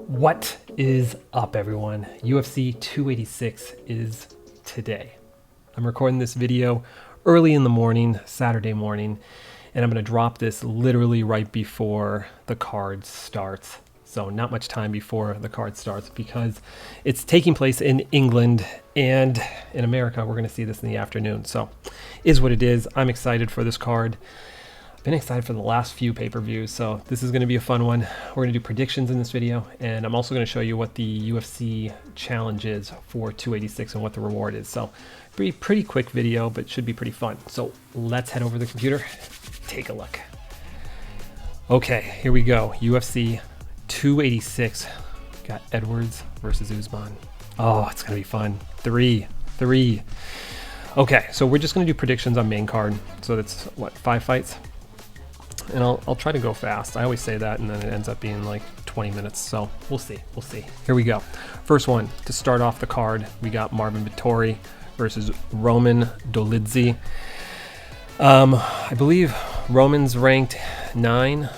What is up, everyone? UFC 286 is today. I'm recording this video early in the morning, Saturday morning, and I'm going to drop this literally right before the card starts. So not much time before the card starts because it's taking place in England, and in America we're going to see this in the afternoon. So is what it is. I'm excited for this card. Been excited for the last few pay-per-views, so this is going to be a fun one. We're going to do predictions in this video, and I'm also going to show you what the UFC challenge is for 286 and what the reward is. So pretty quick video, but should be pretty fun. So let's head over to the computer, take a look. Okay, here we go. UFC 286. Got Edwards versus Usman. Oh, it's going to be fun. Three. Okay, so we're just going to do predictions on main card. So that's what, 5 fights? And I'll try to go fast. I always say that, and then it ends up being like 20 minutes. So we'll see. Here we go. First one to start off the card. We got Marvin Vettori versus Roman Dolidze. I believe Roman's ranked 9,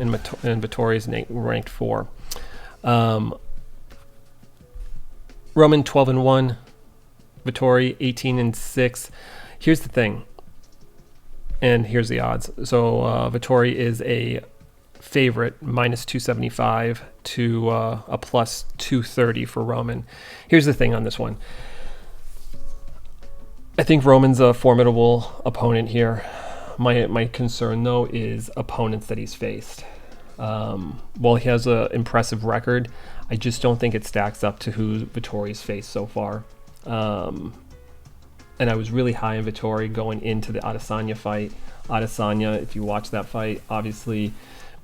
and Vettori's ranked 4. Roman 12-1, Vettori 18-6. Here's the thing. And here's the odds. So Vettori is a favorite, minus 275 to a plus 230 for Roman. Here's the thing on this one. I think Roman's a formidable opponent here. My concern, though, is opponents that he's faced. While he has an impressive record, I just don't think it stacks up to who Vettori's faced so far. And I was really high on Vettori going into the Adesanya fight. Adesanya, if you watch that fight, obviously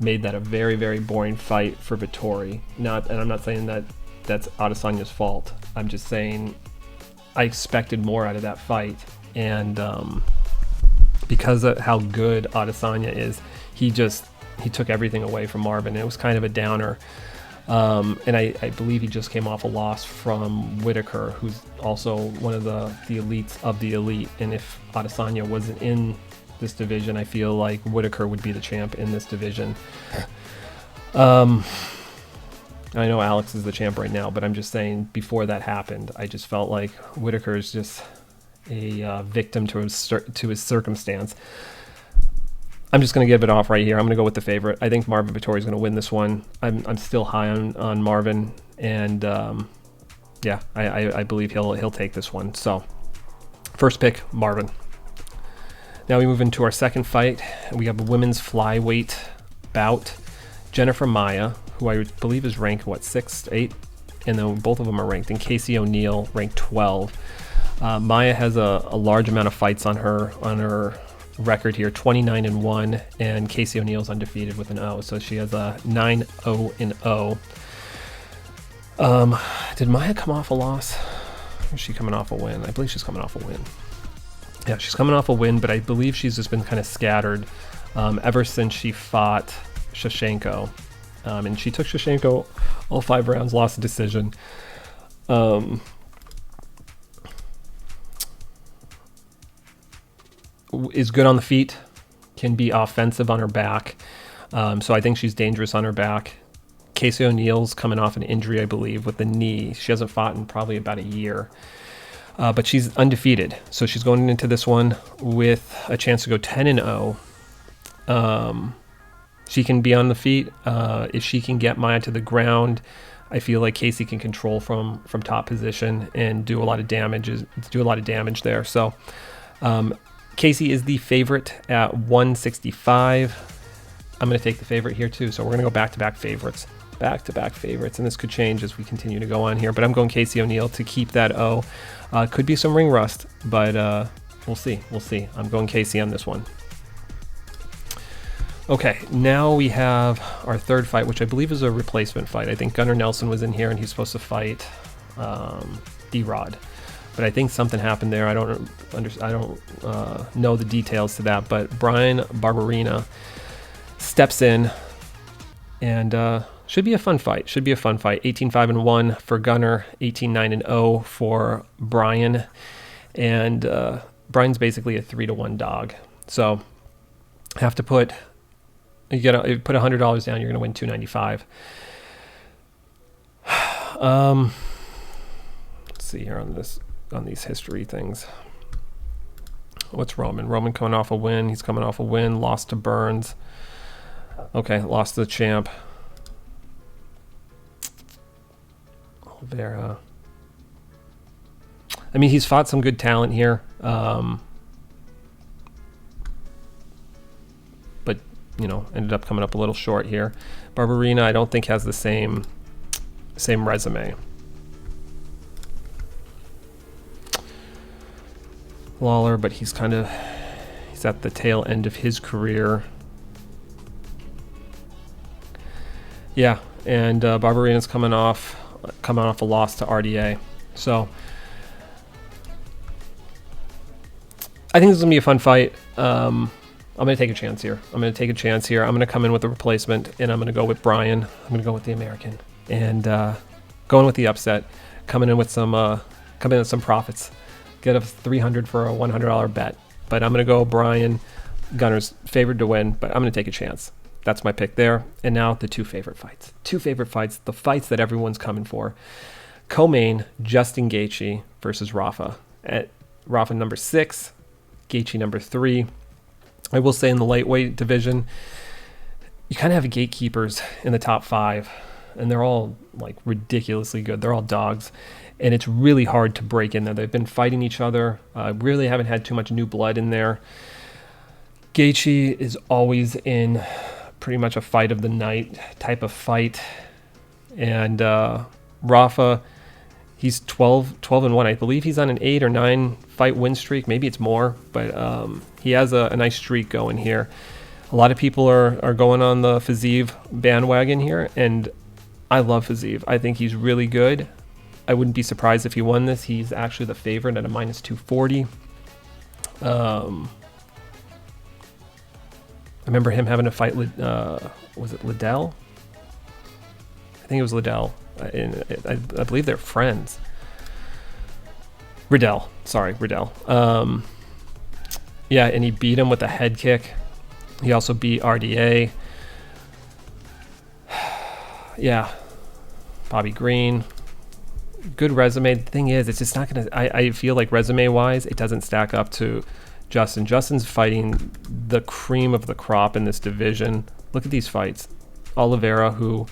made that a very, very boring fight for Vettori. And I'm not saying that that's Adesanya's fault. I'm just saying I expected more out of that fight. And because of how good Adesanya is, he took everything away from Marvin. It was kind of a downer. And I believe he just came off a loss from Whitaker, who's also one of the elites of the elite. And if Adesanya wasn't in this division, I feel like Whitaker would be the champ in this division. I know Alex is the champ right now, but I'm just saying before that happened, I just felt like Whitaker is just a victim to his circumstance. I'm just going to give it off right here. I'm going to go with the favorite. I think Marvin Vettori is going to win this one. I'm still high on Marvin, and yeah, I believe he'll take this one. So first pick, Marvin. Now we move into our second fight. We have a women's flyweight bout. Jennifer Maia, who I believe is ranked 6th, 8th, and then both of them are ranked. And Casey O'Neill ranked 12. Maia has a large amount of fights on her record here, 29-1, and Casey O'Neill's undefeated with an O, so she has a 9-0-0. Did Maia come off a loss? Or is she coming off a win? I believe she's coming off a win. Yeah, she's coming off a win, but I believe she's just been kind of scattered ever since she fought Shevchenko. And she took Shevchenko all 5 rounds, lost a decision. Is good on the feet, can be offensive on her back. So I think she's dangerous on her back. Casey O'Neill's coming off an injury, I believe, with the knee. She hasn't fought in probably about a year. But she's undefeated. So she's going into this one with a chance to go 10-0. She can be on the feet. If she can get Maia to the ground, I feel like Casey can control from top position and do a lot of damage there. So Casey is the favorite at 165. I'm going to take the favorite here too. So we're going to go back-to-back favorites. And this could change as we continue to go on here. But I'm going Casey O'Neill to keep that O. Could be some ring rust, but we'll see. I'm going Casey on this one. Okay, now we have our third fight, which I believe is a replacement fight. I think Gunnar Nelson was in here, and he's supposed to fight D-Rod. But I think something happened there. I don't know the details to that. But Brian Barberina steps in, and should be a fun fight. 18-5-1 for Gunnar, 18-9-0 for Brian, and Brian's basically a 3-1 dog. So have to put $100 down. You're going to win $295. Let's see here on these history things. What's Roman? Roman coming off a win. He's coming off a win. Lost to Burns. Okay, lost to the champ. Vera. I mean, he's fought some good talent here. But, you know, ended up coming up a little short here. Barberina, I don't think has the same resume. Lawler, but he's at the tail end of his career. Yeah, and Barberina's coming off a loss to RDA. So I think this is gonna be a fun fight. I'm gonna take a chance here. I'm gonna come in with a replacement, and I'm gonna go with Brian. I'm gonna go with the American, and going with the upset. Coming in with some profits. Get a $300 for a $100 bet. But I'm gonna go Brian. Gunner's favored to win, but I'm gonna take a chance. That's my pick there. And now the two favorite fights. The fights that everyone's coming for. Co-main, Justin Gaethje versus Rafa. At Rafa number 6, Gaethje number 3. I will say in the lightweight division, you kind of have gatekeepers in the top 5, and they're all like ridiculously good. They're all dogs, and it's really hard to break in there. They've been fighting each other. Really haven't had too much new blood in there. Gaethje is always in pretty much a fight of the night type of fight. And Rafa, he's 12-1. I believe he's on an 8 or 9 fight win streak. Maybe it's more, but he has a nice streak going here. A lot of people are going on the Fizeiv bandwagon here, and I love Fizeiv. I think he's really good. I wouldn't be surprised if he won this. He's actually the favorite at a -240. I remember him having a fight with, was it Liddell? I think it was Liddell. I believe they're friends. Riddell. Yeah, and he beat him with a head kick. He also beat RDA. Yeah. Bobby Green. Good resume. The thing is, it's just not going to... I feel like resume-wise, it doesn't stack up to Justin. Justin's fighting the cream of the crop in this division. Look at these fights. Oliveira, who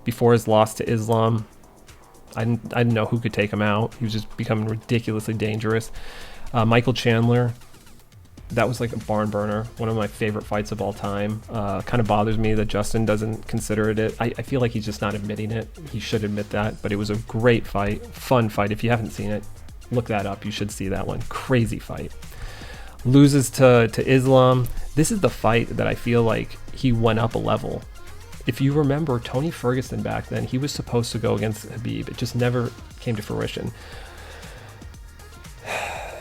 before his loss to Islam, I didn't know who could take him out. He was just becoming ridiculously dangerous. Michael Chandler, that was like a barn burner. One of my favorite fights of all time. Kind of bothers me that Justin doesn't consider it. I feel like he's just not admitting it. He should admit that. But it was a great fight, fun fight. If you haven't seen it, look that up. You should see that one. Crazy fight. Loses to Islam. This is the fight that I feel like he went up a level. If you remember, Tony Ferguson back then, he was supposed to go against Khabib. It just never came to fruition.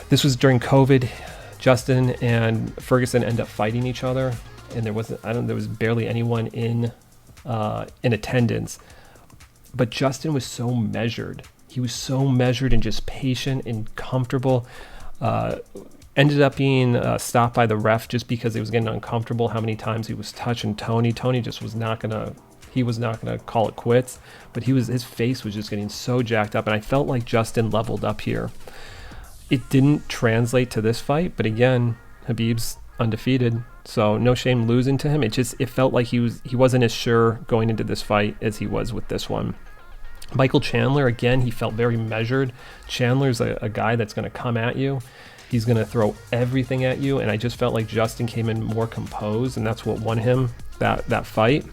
This was during COVID. Justin and Ferguson end up fighting each other, and there was barely anyone in attendance. But Justin was so measured. He was so measured and just patient and comfortable. Ended up being stopped by the ref just because he was getting uncomfortable how many times he was touching Tony. Tony just was not gonna call it quits, but his face was just getting so jacked up, and I felt like Justin leveled up here. It didn't translate to this fight, but again, Khabib's undefeated, so no shame losing to him. It felt like he wasn't as sure going into this fight as he was with this one. Michael Chandler, again, he felt very measured. Chandler's a guy that's going to come at you. He's going to throw everything at you, and I just felt like Justin came in more composed, and that's what won him that fight.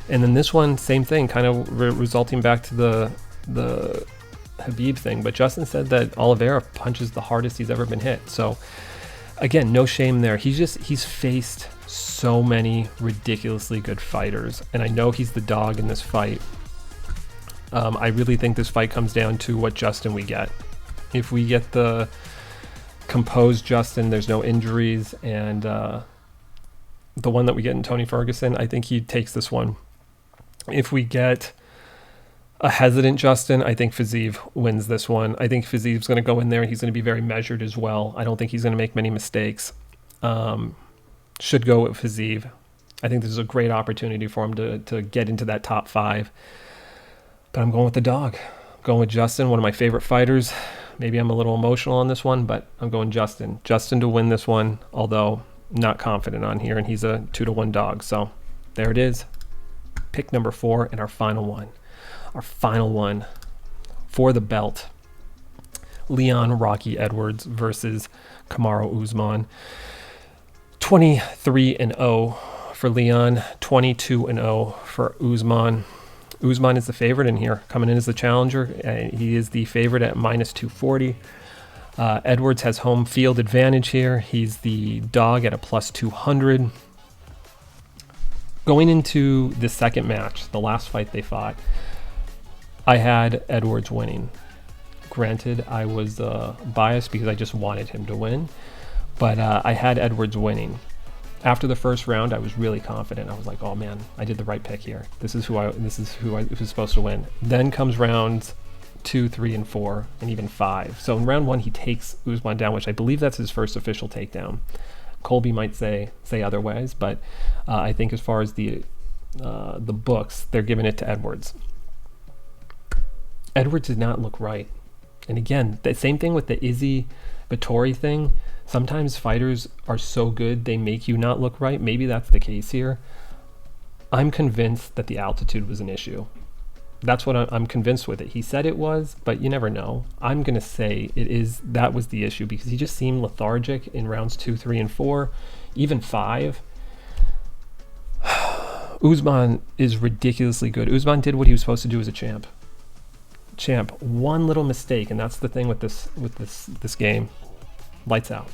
And then this one, same thing, kind of resulting back to the Khabib thing, but Justin said that Oliveira punches the hardest he's ever been hit. So again, no shame there. He's faced so many ridiculously good fighters, and I know he's the dog in this fight. I really think this fight comes down to what Justin we get. If we get the composed Justin, there's no injuries, and the one that we get in Tony Ferguson, I think he takes this one. If we get a hesitant Justin, I think Fizeiv wins this one. I think Fizeiv's going to go in there. He's going to be very measured as well. I don't think he's going to make many mistakes. Should go with Fizeiv. I think this is a great opportunity for him to get into that top 5. But I'm going with the dog. I'm going with Justin, one of my favorite fighters. Maybe I'm a little emotional on this one, but I'm going Justin. Justin to win this one, although not confident on here, and he's a 2-1 dog. So there it is. Pick number 4 and our final one. Our final one for the belt. Leon Rocky Edwards versus Kamaru Usman. 23-0 for Leon, 22-0 for Usman. Usman is the favorite in here, coming in as the challenger. He is the favorite at -240. Edwards has home field advantage here. He's the dog at a +200. Going into the second match, the last fight they fought, I had Edwards winning. Granted, I was biased because I just wanted him to win, but I had Edwards winning. After the first round, I was really confident. I was like, "Oh man, I did the right pick here. This is who I was supposed to win." Then comes rounds 2, 3, and 4, and even 5. So in round 1, he takes Usman down, which I believe that's his first official takedown. Colby might say otherwise, but I think as far as the books, they're giving it to Edwards. Edwards did not look right. And again, the same thing with the Izzy Vettori thing. Sometimes fighters are so good they make you not look right. Maybe that's the case here. I'm convinced that the altitude was an issue. That's what I'm convinced with it. He said it was, but you never know. I'm going to say that was the issue because he just seemed lethargic in rounds 2, 3, and 4, even 5. Usman is ridiculously good. Usman did what he was supposed to do as a champ. One little mistake, and that's the thing with this game. Lights out.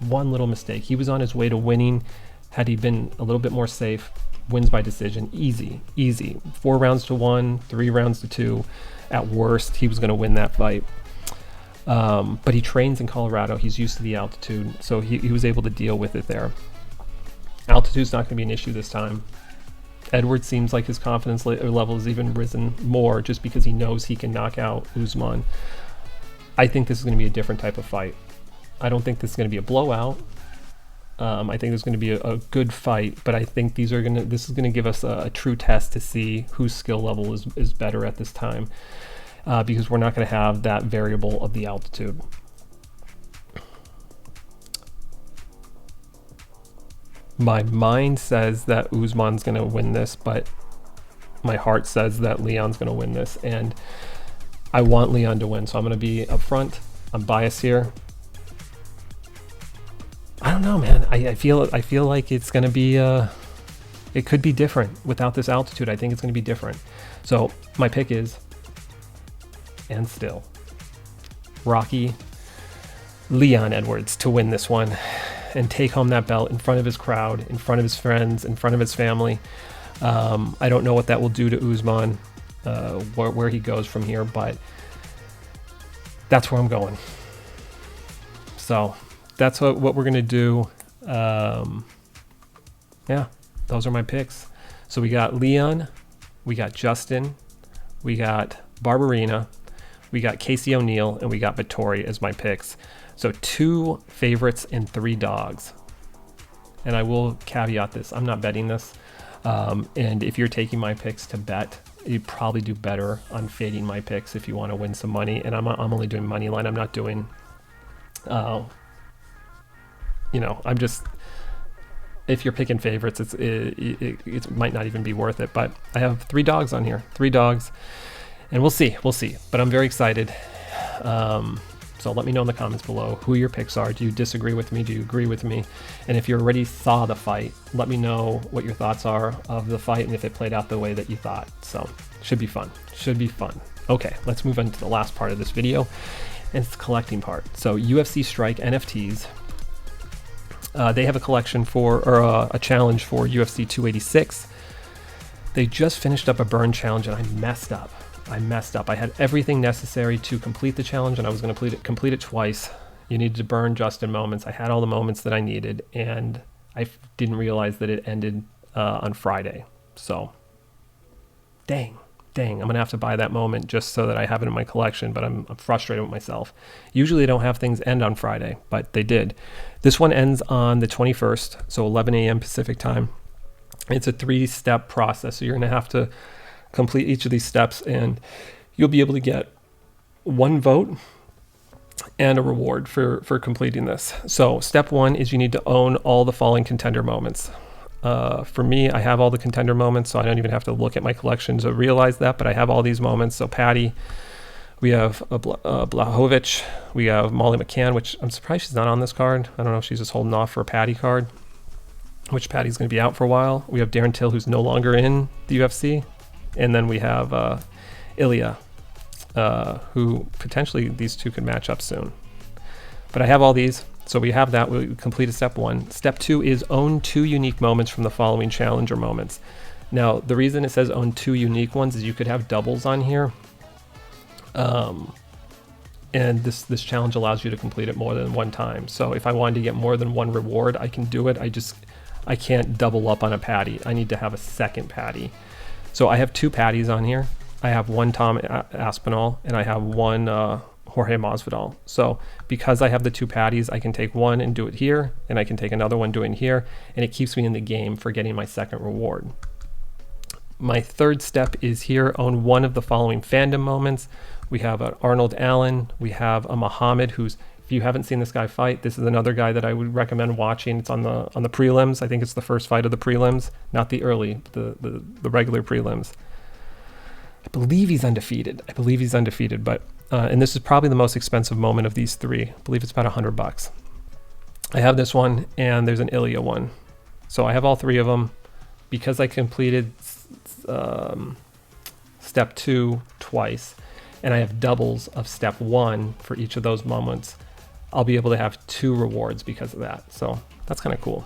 One little mistake. He was on his way to winning. Had he been a little bit more safe, wins by decision. Easy. 4 rounds to 1, 3 rounds to 2. At worst, he was going to win that fight. But he trains in Colorado. He's used to the altitude, so he was able to deal with it there. Altitude's not going to be an issue this time. Edwards seems like his confidence level has even risen more just because he knows he can knock out Usman. I think this is going to be a different type of fight. I don't think this is going to be a blowout. I think there's going to be a good fight, but I think this is going to give us a true test to see whose skill level is better at this time, because we're not going to have that variable of the altitude. My mind says that Usman's going to win this, but my heart says that Leon's going to win this, and I want Leon to win, so I'm going to be upfront. I'm biased here. I don't know, man. I feel like it's going to be it could be different without this altitude. I think it's going to be different. So my pick is, and still, Rocky Leon Edwards to win this one and take home that belt in front of his crowd, in front of his friends, in front of his family. I don't know what that will do to Usman, where he goes from here, but that's where I'm going. So that's what we're going to do. Yeah, those are my picks. So we got Leon, we got Justin, we got Barberina, we got Casey O'Neill, and we got Vettori as my picks. So 2 favorites and 3 dogs. And I will caveat this, I'm not betting this. And if you're taking my picks to bet, you'd probably do better on fading my picks if you want to win some money. And I'm only doing money line. I'm not doing, I'm just, if you're picking favorites, it might not even be worth it. But I have 3 dogs on here, 3 dogs, and we'll see. But I'm very excited. So let me know in the comments below who your picks are. Do you disagree with me? Do you agree with me? And if you already saw the fight, let me know what your thoughts are of the fight and if it played out the way that you thought. So should be fun. Okay, let's move on to the last part of this video, and it's the collecting part. So UFC Strike NFTs. They have a collection a challenge for UFC 286. They just finished up a burn challenge and I messed up. I had everything necessary to complete the challenge, and I was going to complete it twice. You needed to burn just in moments. I had all the moments that I needed, and I didn't realize that it ended on Friday. So, dang, I'm going to have to buy that moment just so that I have it in my collection, but I'm frustrated with myself. Usually I don't have things end on Friday, but they did. This one ends on the 21st, so 11 a.m. Pacific time. It's a 3-step process, so you're going to have to complete each of these steps, and you'll be able to get 1 vote and a reward for completing this. So step 1 is you need to own all the following contender moments. For me, I have all the contender moments, so I don't even have to look at my collection to realize that, but I have all these moments. So Patty, we have Blachowicz, we have Molly McCann, which I'm surprised she's not on this card. I don't know if she's just holding off for a Patty card, which Patty's going to be out for a while. We have Darren Till, who's no longer in the UFC. And then we have Ilya, who potentially these two could match up soon. But I have all these. So we have that. We completed step 1. Step 2 is own 2 unique moments from the following challenger moments. Now, the reason it says own 2 unique ones is you could have doubles on here. And this challenge allows you to complete it more than 1 time. So if I wanted to get more than 1 reward, I can do it. I can't double up on a Patty. I need to have a second Patty. So I have 2 Patties on here. I have 1 Tom Aspinall, and I have 1 Jorge Masvidal. So because I have the 2 Patties, I can take 1 and do it here, and I can take another one doing here, and it keeps me in the game for getting my second reward. My 3rd step is here, own 1 of the following fandom moments. We have an Arnold Allen. We have a Muhammad, who's, if you haven't seen this guy fight, this is another guy that I would recommend watching. It's on the prelims. I think it's the first fight of the prelims, not the early, the regular prelims. I believe he's undefeated. But and this is probably the most expensive moment of these 3. I believe it's about $100. I have this one, and there's an Ilya one. So I have all 3 of them. Because I completed step 2 twice, and I have doubles of step 1 for each of those moments, I'll be able to have 2 rewards because of that. So that's kind of cool.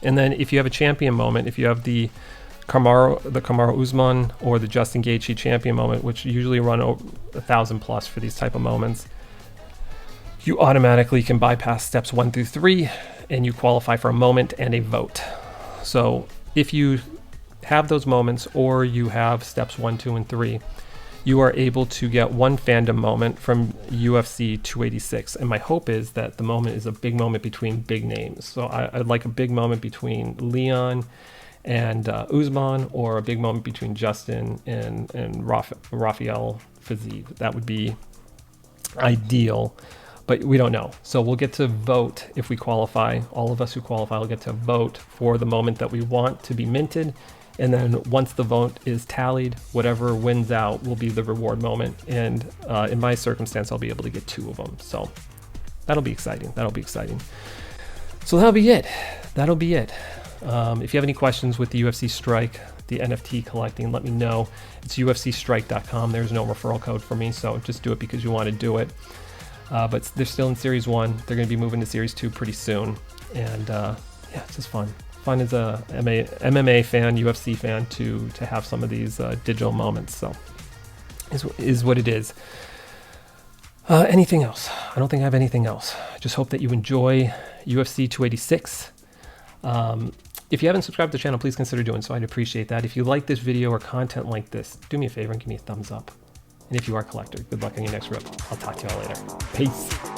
And then if you have a champion moment, if you have the Kamaru Usman or the Justin Gaethje champion moment, which usually run over 1,000 plus for these type of moments, you automatically can bypass steps 1 through 3, and you qualify for a moment and a vote. So if you have those moments, or you have steps 1, 2, and 3, you are able to get 1 fandom moment from UFC 286. And my hope is that the moment is a big moment between big names. So I'd like a big moment between Leon and Usman, or a big moment between Justin and Rafael Fizeiv. That would be ideal, but we don't know. So we'll get to vote if we qualify. All of us who qualify will get to vote for the moment that we want to be minted. And then once the vote is tallied, whatever wins out will be the reward moment. And in my circumstance, I'll be able to get 2 of them. So that'll be exciting. So that'll be it. If you have any questions with the UFC Strike, the NFT collecting, let me know. It's UFCstrike.com. There's no referral code for me, so just do it because you want to do it. But they're still in Series 1. They're going to be moving to Series 2 pretty soon. And yeah, it's just fun. Fun as a MMA fan, UFC fan, to have some of these digital moments. So is what it is. Anything else? I don't think I have anything else. I just hope that you enjoy UFC 286. If you haven't subscribed to the channel, please consider doing so. I'd appreciate that. If you like this video or content like this, do me a favor and give me a thumbs up. And if you are a collector, good luck on your next rip. I'll talk to you all later. Peace.